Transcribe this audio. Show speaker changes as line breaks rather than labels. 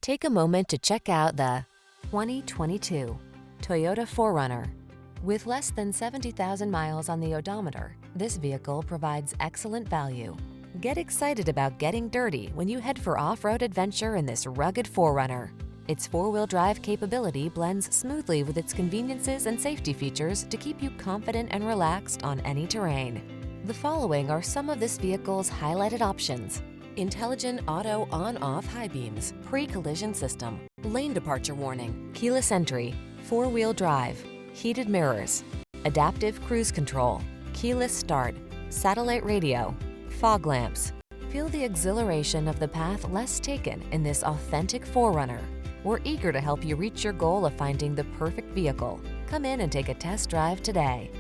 Take a moment to check out the 2022 Toyota 4Runner. With less than 70,000 miles on the odometer, this vehicle provides excellent value. Get excited about getting dirty when you head for off-road adventure in this rugged 4Runner. Its four-wheel drive capability blends smoothly with its conveniences and safety features to keep you confident and relaxed on any terrain. The following are some of this vehicle's highlighted options: intelligent auto on-off high beams, pre-collision system, lane departure warning, keyless entry, four-wheel drive, heated mirrors, adaptive cruise control, keyless start, satellite radio, fog lamps. Feel the exhilaration of the path less taken in this authentic 4Runner. We're eager to help you reach your goal of finding the perfect vehicle. Come in and take a test drive today.